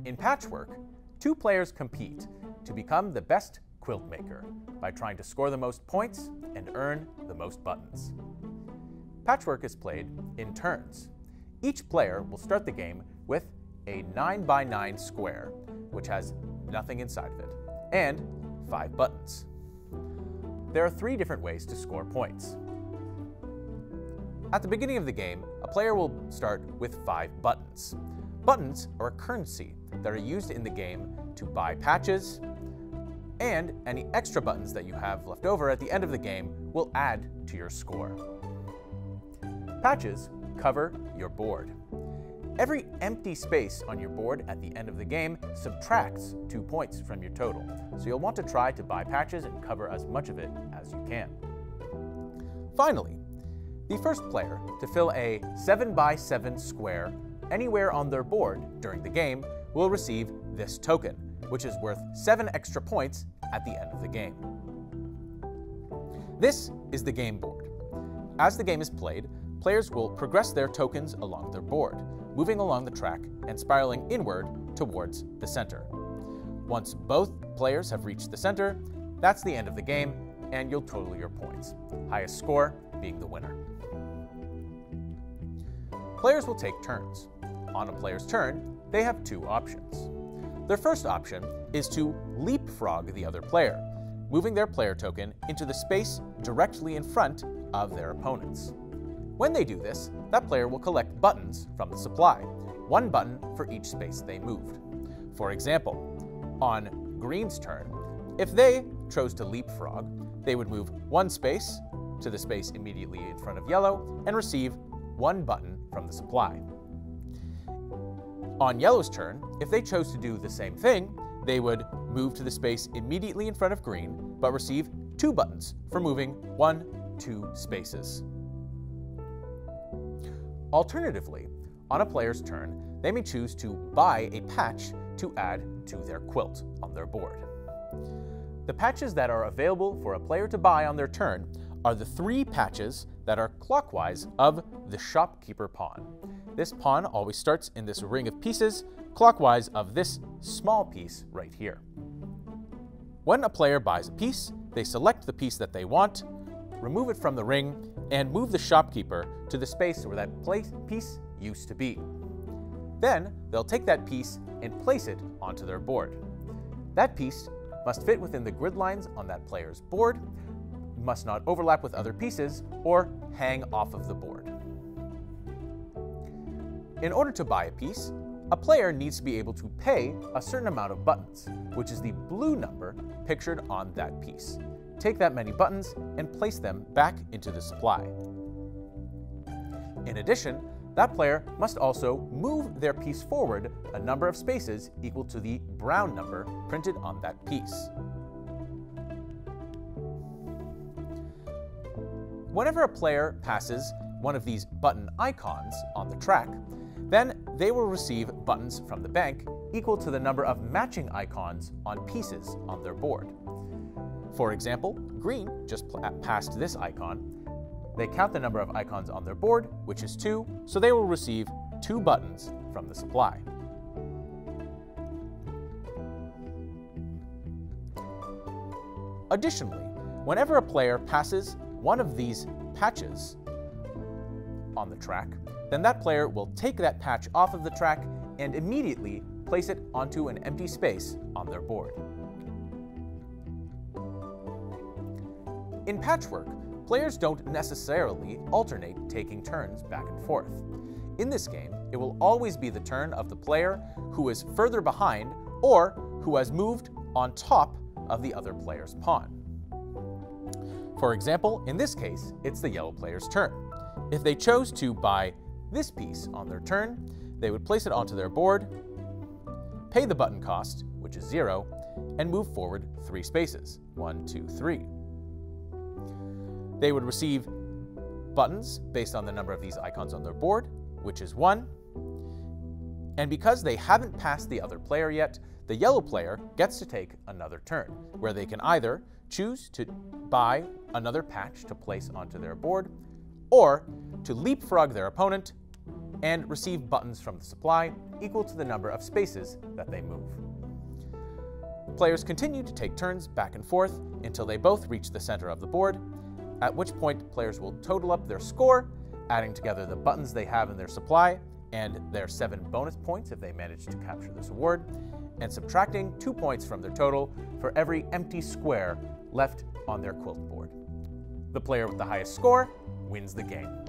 In Patchwork, two players compete to become the best quilt maker by trying to score the most points and earn the most buttons. Patchwork is played in turns. Each player will start the game with a 9x9 square, which has nothing inside of it, and 5 buttons. There are 3 different ways to score points. At the beginning of the game, a player will start with 5 buttons. Buttons are a currency that are used in the game to buy patches, and any extra buttons that you have left over at the end of the game will add to your score. Patches cover your board. Every empty space on your board at the end of the game subtracts 2 points from your total, so you'll want to try to buy patches and cover as much of it as you can. Finally, the first player to fill a 7x7 square anywhere on their board during the game will receive this token, which is worth 7 extra points at the end of the game. This is the game board. As the game is played, players will progress their tokens along their board, moving along the track and spiraling inward towards the center. Once both players have reached the center, that's the end of the game, and you'll total your points, highest score being the winner. Players will take turns. On a player's turn, they have 2 options. Their first option is to leapfrog the other player, moving their player token into the space directly in front of their opponents. When they do this, that player will collect buttons from the supply, 1 button for each space they moved. For example, on Green's turn, if they chose to leapfrog, they would move 1 space to the space immediately in front of Yellow and receive 1 button from the supply. On Yellow's turn, if they chose to do the same thing, they would move to the space immediately in front of Green, but receive 2 buttons for moving 2 spaces. Alternatively, on a player's turn, they may choose to buy a patch to add to their quilt on their board. The patches that are available for a player to buy on their turn are the 3 patches that are clockwise of the shopkeeper pawn. This pawn always starts in this ring of pieces, clockwise of this small piece right here. When a player buys a piece, they select the piece that they want, remove it from the ring, and move the shopkeeper to the space where that piece used to be. Then, they'll take that piece and place it onto their board. That piece must fit within the grid lines on that player's board, must not overlap with other pieces, or hang off of the board. In order to buy a piece, a player needs to be able to pay a certain amount of buttons, which is the blue number pictured on that piece. Take that many buttons and place them back into the supply. In addition, that player must also move their piece forward a number of spaces equal to the brown number printed on that piece. Whenever a player passes one of these button icons on the track, then they will receive buttons from the bank equal to the number of matching icons on pieces on their board. For example, Green just passed this icon. They count the number of icons on their board, which is 2, so they will receive 2 buttons from the supply. Additionally, whenever a player passes one of these patches on the track, then that player will take that patch off of the track and immediately place it onto an empty space on their board. In Patchwork, players don't necessarily alternate taking turns back and forth. In this game, it will always be the turn of the player who is further behind or who has moved on top of the other player's pawn. For example, in this case, it's the yellow player's turn. If they chose to buy this piece on their turn, they would place it onto their board, pay the button cost, which is 0, and move forward 3 spaces, 1, 2, 3. They would receive buttons based on the number of these icons on their board, which is 1. And because they haven't passed the other player yet, the yellow player gets to take another turn, where they can either choose to buy another patch to place onto their board, or to leapfrog their opponent, and receive buttons from the supply equal to the number of spaces that they move. Players continue to take turns back and forth until they both reach the center of the board, at which point players will total up their score, adding together the buttons they have in their supply and their 7 bonus points if they manage to capture this award, and subtracting 2 points from their total for every empty square left on their quilt board. The player with the highest score wins the game.